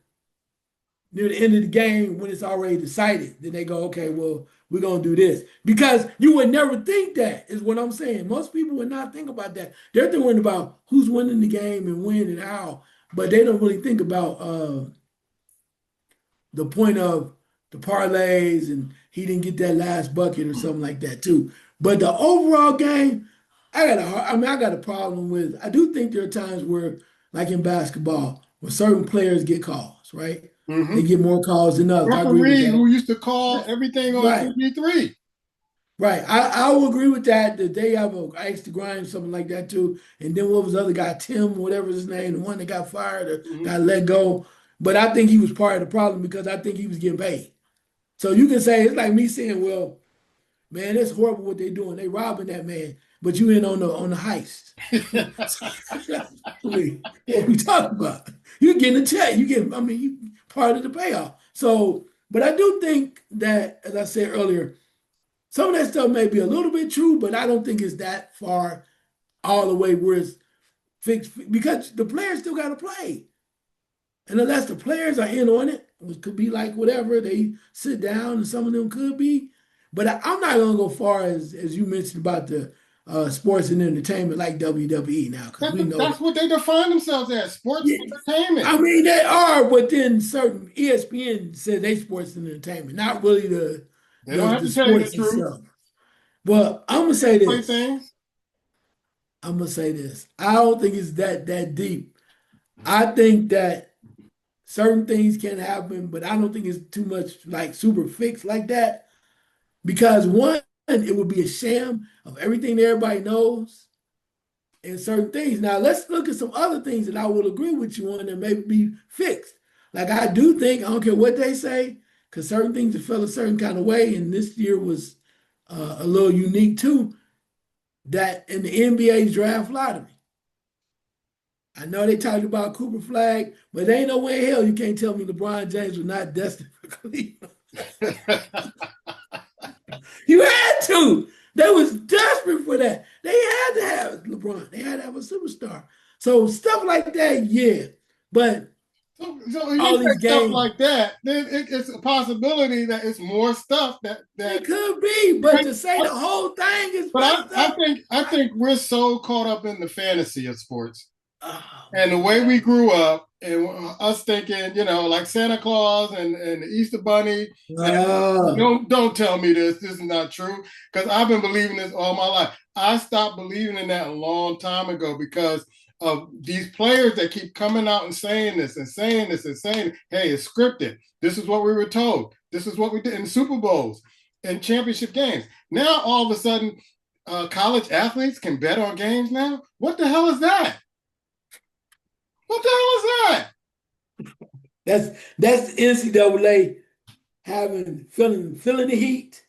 near the end of the game when it's already decided. Then they go, okay, well, we're gonna do this. Because you would never think that, is what I'm saying. Most people would not think about that. They're thinking about who's winning the game and when and how, but they don't really think about the point of the parlays and he didn't get that last bucket or something like that too. But the overall game, I got a problem with. I do think there are times where, like in basketball, where certain players get calls, right? They Mm-hmm. get more calls than others. I agree with Referee that. who used to call everything on Right, 2v3. right. I will agree with that. That they have a ice to grind, something like that too. And then what was the other guy, Tim, whatever his name, the one that got fired or Mm-hmm. got let go. But I think he was part of the problem because I think he was getting paid. So you can say it's like me saying, well, man, it's horrible what they're doing. They robbing that man, but you in on the heist. I mean, what we talking about? You getting a check. You get, I mean, you part of the payoff. So, but I do think that, as I said earlier, some of that stuff may be a little bit true, but I don't think it's that far all the way where it's fixed because the players still got to play. And unless the players are in on it, which could be like whatever, they sit down and some of them could be. But I'm not gonna go far as you mentioned about the sports and entertainment like WWE now, because we know That's what they define themselves as, sports yeah, entertainment. I mean they are within certain ESPN said they sports and entertainment, not really the They the, don't have the to tell you the sports truth. itself. But I'm gonna say Play this. things. I'm gonna say this. I don't think it's that deep. I think that certain things can happen, but I don't think it's too much like super fixed like that. Because one, it would be a sham of everything that everybody knows and certain things. Now let's look at some other things that I will agree with you on that maybe be fixed. Like I do think, I don't care what they say, because certain things have felt a certain kind of way, and this year was a little unique too, that in the NBA's draft lottery. I know they talked about Cooper Flag, but there ain't no way in hell you can't tell me LeBron James was not destined for Cleveland. You had to. They was desperate for that. They had to have LeBron. They had to have a superstar. So stuff like that, yeah. But So if you all these say stuff games, like that, then it's a possibility that it's more stuff it that. could be. But to say the whole thing is But messed up. I think we're so caught up in the fantasy of sports Oh and the way man. we grew up and us thinking, like Santa Claus and the Easter Bunny. Oh, Don't tell me this. This is not true because I've been believing this all my life. I stopped believing in that a long time ago because of these players that keep coming out and saying this and saying this and saying, hey, it's scripted. This is what we were told. This is what we did in Super Bowls and championship games. Now all of a sudden, college athletes can bet on games now. What the hell is that? What the hell is that? that's the NCAA feeling the heat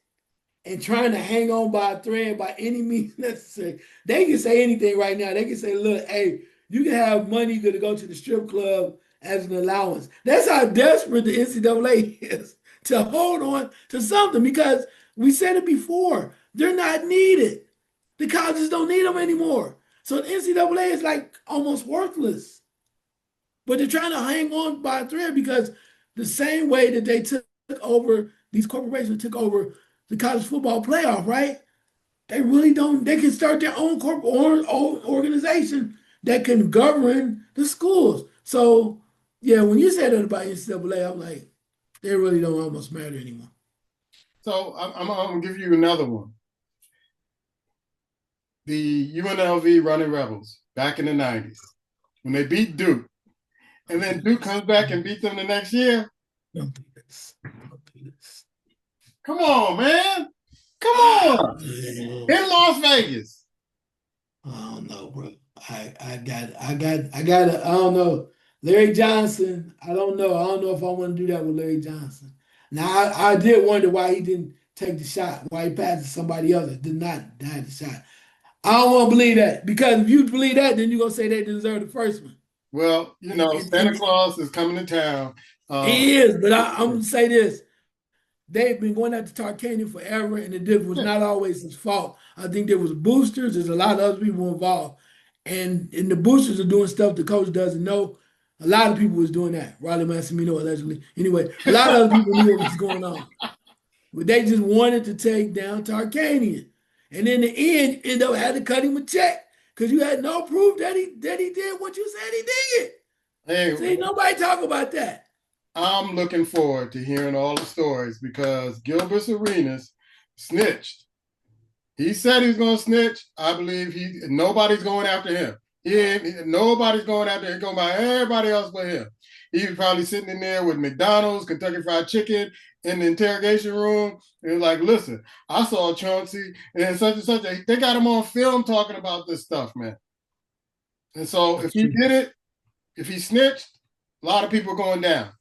and trying to hang on by a thread by any means necessary. They can say anything right now. They can say, look, hey, you can have money to go to the strip club as an allowance. That's how desperate the NCAA is to hold on to something because we said it before. They're not needed. The colleges don't need them anymore. So the NCAA is like almost worthless. But they're trying to hang on by a thread because the same way that they took over, these corporations took over the college football playoff, right? They really don't, they can start their own corporate own organization that can govern the schools. So, yeah, when you said that about NCAA, I'm like, they really don't almost matter anymore. So I'm going to give you another one. The UNLV Running Rebels back in the 90s when they beat Duke. and then Duke comes back and beats them the next year. Don't do this. Don't do this. Come on, man. Come on. In Las Vegas. I don't know, bro. I don't know. Larry Johnson, I don't know. I don't know if I want to do that with Larry Johnson. Now, I did wonder why he didn't take the shot, why he passed to somebody else that did not have the shot. I don't want to believe that, because if you believe that, then you're going to say they deserve the first one. Well, you know, Santa Claus is coming to town. He is, but I'm going to say this. They've been going after Tarkanian forever, and it was not always his fault. I think there was boosters. There's a lot of other people involved. And the boosters are doing stuff the coach doesn't know. A lot of people was doing that. Riley Massimino, allegedly. Anyway, a lot of other people knew what was going on. But they just wanted to take down Tarkanian. And in the end, you end up had to cut him a check because you had no proof that he did what you said he did. Hey, see, nobody talk about that. I'm looking forward to hearing all the stories because Gilbert Arenas snitched. He said he was going to snitch. I believe nobody's going after him. Nobody's going after him. He's going by everybody else but him. He was probably sitting in there with McDonald's, Kentucky Fried Chicken in the interrogation room. And was like, listen, I saw Chauncey and such and such. They got him on film talking about this stuff, man. And so if he did it, if he snitched, a lot of people are going down.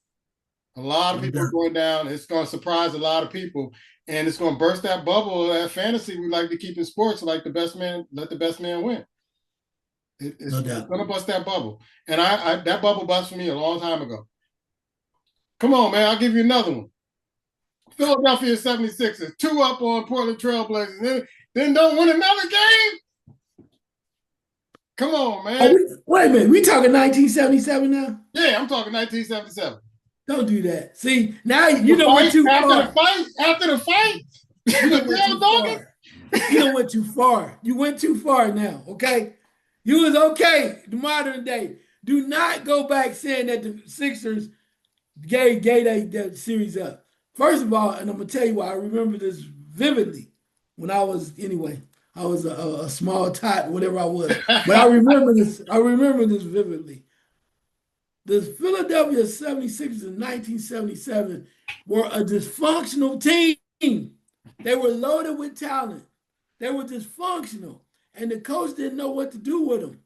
A lot of people are going down. It's going to surprise a lot of people. And it's going to burst that bubble, that fantasy we like to keep in sports, like the best man, let the best man win. It's going to bust that bubble. And that bubble bust for me a long time ago. Come on, man. I'll give you another one. Philadelphia 76ers, 2 up on Portland Trailblazers. Then don't win another game? Come on, man. Wait a minute. We talking 1977 now? Yeah, I'm talking 1977. Don't do that. See, now you know went too far. After the fight, you went too far. You went too far now, okay? You was okay the modern day. Do not go back saying that the Sixers gave that series up. First of all, and I'm going to tell you why I remember this vividly when I was a small tot, whatever I was. But I remember this vividly. The Philadelphia 76ers in 1977 were a dysfunctional team. They were loaded with talent. They were dysfunctional. And the coach didn't know what to do with them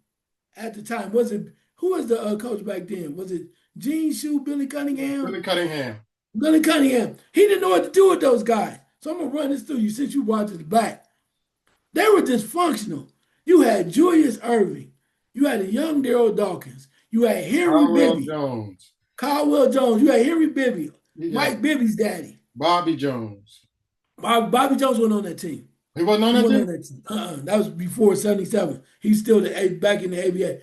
at the time. Who was the coach back then? Was it Gene Shue, Billy Cunningham? Billy Cunningham. He didn't know what to do with those guys. So I'm going to run this through you since you brought this back. They were dysfunctional. You had Julius Erving. You had a young Daryl Dawkins. You had Henry Bibby. Caldwell Jones. You had Henry Bibby. Yeah. Mike Bibby's daddy. Bobby Jones. Bobby Jones wasn't on that team. He wasn't on that team? That was before 77. He's still back in the ABA.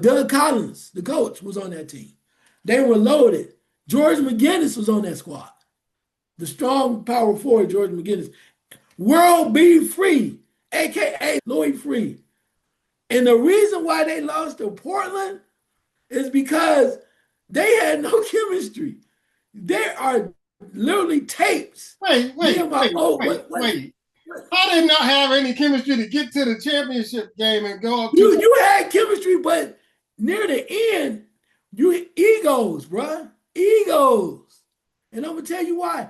Doug Collins, the coach, was on that team. They were loaded. George McGinnis was on that squad. The strong power forward, George McGinnis. World B. Free, a.k.a. Lloyd Free. And the reason why they lost to Portland is because they had no chemistry. There are literally tapes. Wait. How did not have any chemistry to get to the championship game and go up to you had chemistry, but near the end, you egos, bruh. Egos. And I'm going to tell you why.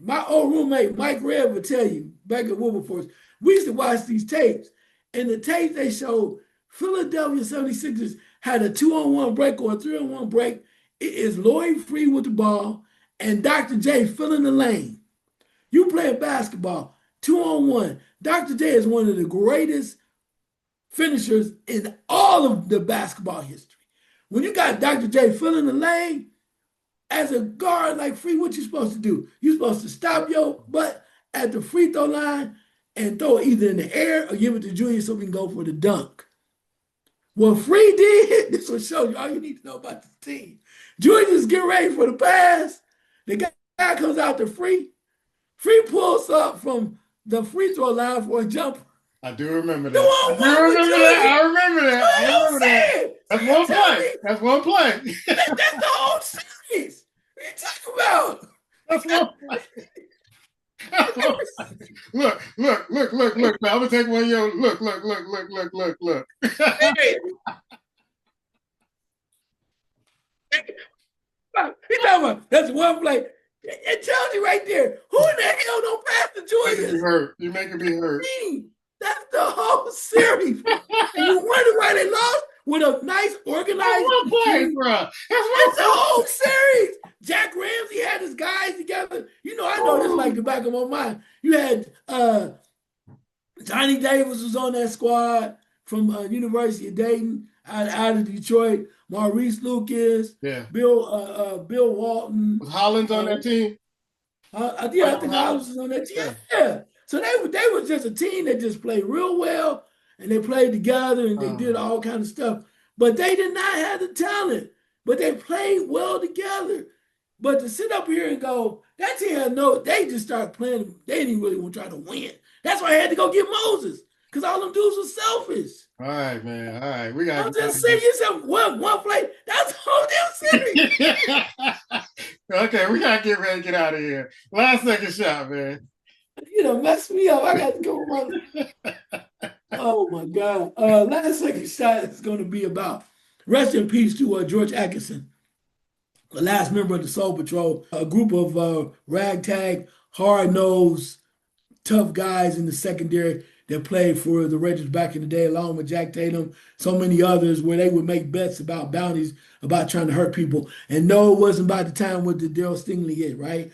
My old roommate, Mike Redd, would tell you back at Wilberforce, we used to watch these tapes. And the tapes they showed, Philadelphia 76ers had a 2-on-1 break or a 3-on-1 break. It is Lloyd Free with the ball and Dr. J filling the lane. You play basketball, 2-on-1. Dr. J is one of the greatest finishers in all of the basketball history. When you got Dr. J filling the lane, as a guard like Free, what you supposed to do? You're supposed to stop your butt at the free throw line and throw it either in the air or give it to Julius so we can go for the dunk. What Free did, this will show you all you need to know about the team. Julius get ready for the pass. The guy comes out to Free. Free pulls up from the free throw line for a jumper. I do remember that. I remember that. That's one play. That's the whole series. What are you talking about? That's one play. Look. I'm gonna take one of your look. Hey. He talking about that's one play. It tells you right there. Who in the hell don't pass to Making me Julius? hurt. You're making me hurt. That's the whole series. And you wonder why they lost with a nice That's organized one play, team. bro. That's It's the one whole series. Jack Ramsey had his guys together. You know, I know this like the back of my mind. You had Johnny Davis was on that squad from University of Dayton out of Detroit. Maurice Lucas, Yeah. Bill Walton. Was Hollins on Uh, that team? I think Hollins was on that team. Yeah. Yeah. So they were just a team that just played real well and they played together and they did all kind of stuff. But they did not have the talent. But they played well together. But to sit up here and go, that team had they just started playing. They didn't really want to try to win. That's why I had to go get Moses. Because all them dudes were selfish. All right, man. All right. We got I'm just saying yourself one play. That's the whole damn series. Okay, we gotta get ready to get out of here. Last second shot, man. You know, mess me up. I got to go run. Oh my God. Last second shot is going to be about rest in peace to George Atkinson, the last member of the Soul Patrol, a group of ragtag, hard-nosed, tough guys in the secondary that played for the Raiders back in the day, along with Jack Tatum, so many others, where they would make bets about bounties, about trying to hurt people. And no, it wasn't by the time with the Daryl Stingley hit, right?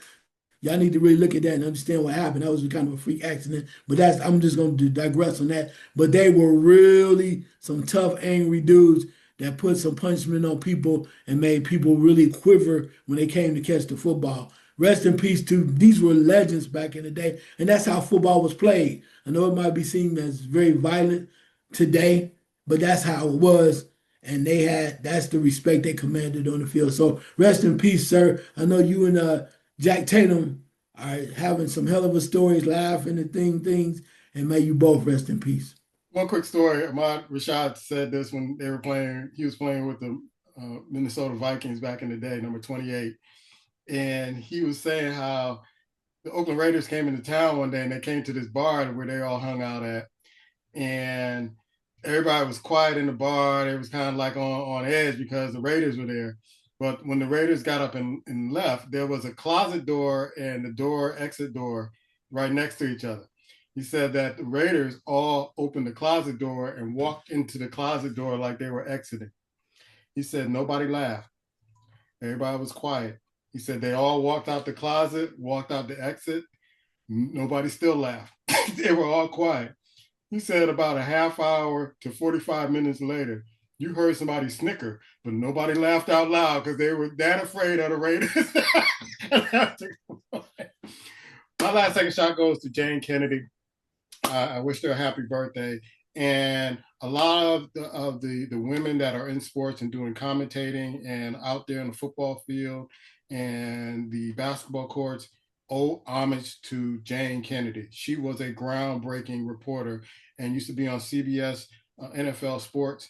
Y'all need to really look at that and understand what happened. That was kind of a freak accident, but I'm just going to digress on that. But they were really some tough, angry dudes that put some punishment on people and made people really quiver when they came to catch the football. Rest in peace to these were legends back in the day, and that's how football was played. I know it might be seen as very violent today, but that's how it was. And that's the respect they commanded on the field. So rest in peace, sir. I know you and Jack Tatum are having some hell of a stories, laughing and things, and may you both rest in peace. One quick story. Ahmad Rashad said this when they were playing. He was playing with the Minnesota Vikings back in the day, number 28. And he was saying how the Oakland Raiders came into town one day and they came to this bar where they all hung out at. And everybody was quiet in the bar. They was kind of like on edge because the Raiders were there. But when the Raiders got up and left, there was a closet door and the exit door right next to each other. He said that the Raiders all opened the closet door and walked into the closet door like they were exiting. He said nobody laughed. Everybody was quiet. He said they all walked out the closet, walked out the exit. Nobody still laughed. They were all quiet. He said about a half hour to 45 minutes later, you heard somebody snicker, but nobody laughed out loud because they were that afraid of the Raiders. My last second shot goes to Jane Kennedy. I wish her a happy birthday. And a lot of the women that are in sports and doing commentating and out there in the football field and the basketball courts owe homage to Jane Kennedy. She was a groundbreaking reporter and used to be on CBS NFL Sports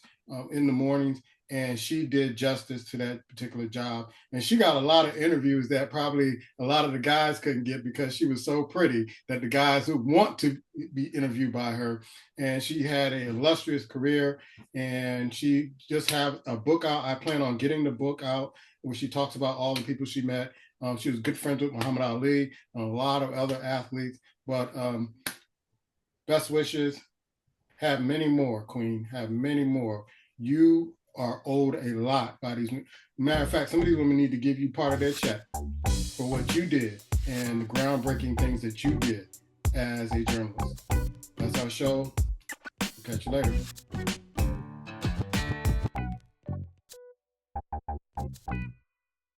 in the mornings, and she did justice to that particular job. And she got a lot of interviews that probably a lot of the guys couldn't get because she was so pretty that the guys who want to be interviewed by her. And she had an illustrious career, and she just have a book out. I plan on getting the book out where she talks about all the people she met. She was good friends with Muhammad Ali and a lot of other athletes. But best wishes. Have many more, Queen. Have many more. You are owed a lot by these. Matter of fact, some of these women need to give you part of their check for what you did and the groundbreaking things that you did as a journalist. That's our show. We'll catch you later.